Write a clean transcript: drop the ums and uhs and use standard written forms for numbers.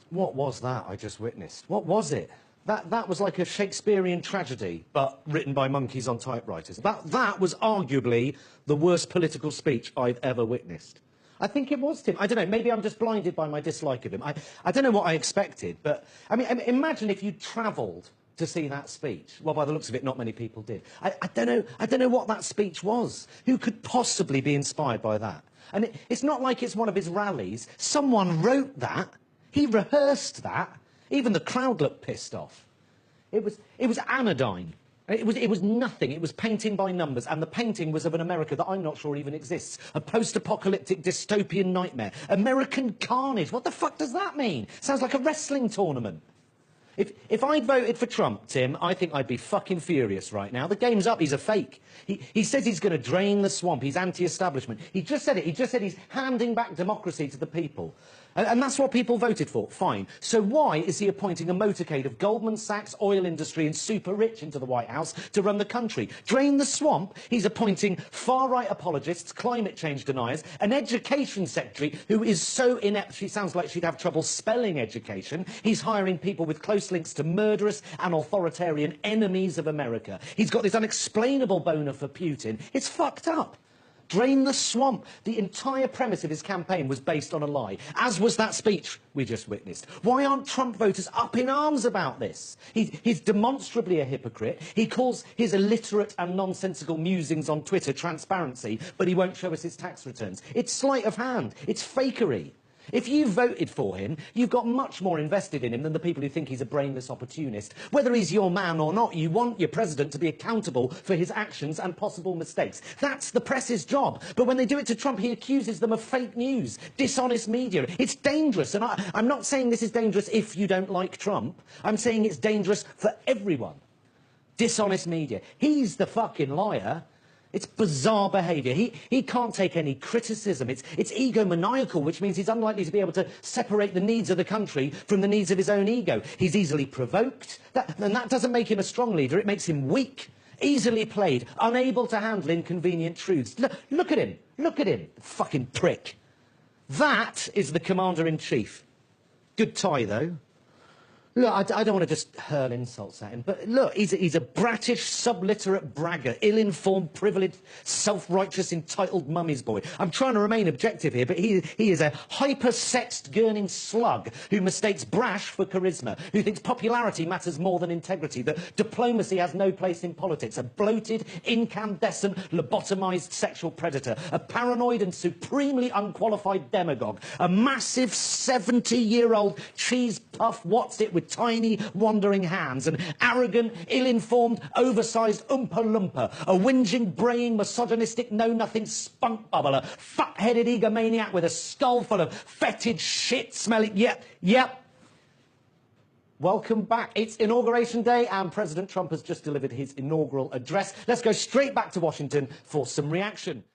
What was that I just witnessed? What was it? That was like a Shakespearean tragedy, but written by monkeys on typewriters. That was arguably the worst political speech I've ever witnessed. I think it was, Tim. I don't know, maybe I'm just blinded by my dislike of him. I don't know what I expected, but I mean, imagine if you travelled to see that speech. Well, by the looks of it, not many people did. I don't know what that speech was. Who could possibly be inspired by that? And it's not like it's one of his rallies. Someone wrote that. He rehearsed that. Even the crowd looked pissed off. It was anodyne. It was nothing. It was painting by numbers, and the painting was of an America that I'm not sure even exists. A post-apocalyptic dystopian nightmare. American carnage. What the fuck does that mean? Sounds like a wrestling tournament. If I'd voted for Trump, Tim, I think I'd be fucking furious right now. The game's up. He's a fake. He says he's going to drain the swamp. He's anti-establishment. He just said it. He just said he's handing back democracy to the people. And that's what people voted for. Fine. So why is he appointing a motorcade of Goldman Sachs, oil industry and super rich into the White House to run the country? Drain the swamp? He's appointing far-right apologists, climate change deniers, an education secretary who is so inept she sounds like she'd have trouble spelling education. He's hiring people with close links to murderous and authoritarian enemies of America. He's got this unexplainable boner for Putin. It's fucked up. Drain the swamp. The entire premise of his campaign was based on a lie, as was that speech we just witnessed. Why aren't Trump voters up in arms about this? He's demonstrably a hypocrite. He calls his illiterate and nonsensical musings on Twitter transparency, but he won't show us his tax returns. It's sleight of hand. It's fakery. If you voted for him, you've got much more invested in him than the people who think he's a brainless opportunist. Whether he's your man or not, you want your president to be accountable for his actions and possible mistakes. That's the press's job. But when they do it to Trump, he accuses them of fake news, dishonest media. It's dangerous. And I'm not saying this is dangerous if you don't like Trump. I'm saying it's dangerous for everyone. Dishonest media. He's the fucking liar. It's bizarre behaviour. He can't take any criticism. It's egomaniacal, which means he's unlikely to be able to separate the needs of the country from the needs of his own ego. He's easily provoked, and that doesn't make him a strong leader. It makes him weak, easily played, unable to handle inconvenient truths. Look at him. Look at him, fucking prick. That is the Commander-in-Chief. Good tie, though. Look, I don't want to just hurl insults at him, but look, he's a bratish, subliterate bragger, ill-informed, privileged, self-righteous, entitled mummy's boy. I'm trying to remain objective here, but he is a hyper-sexed, gurning slug who mistakes brash for charisma, who thinks popularity matters more than integrity, that diplomacy has no place in politics, a bloated, incandescent, lobotomized sexual predator, a paranoid and supremely unqualified demagogue, a massive 70-year-old cheese puff what's-it with tiny, wandering hands, an arrogant, ill-informed, oversized Oompa Loompa, a whinging, braying, misogynistic, know-nothing spunk bubble, a fat-headed egomaniac with a skull full of fetid, shit-smelling... Yep. Welcome back. It's Inauguration Day, and President Trump has just delivered his inaugural address. Let's go straight back to Washington for some reaction.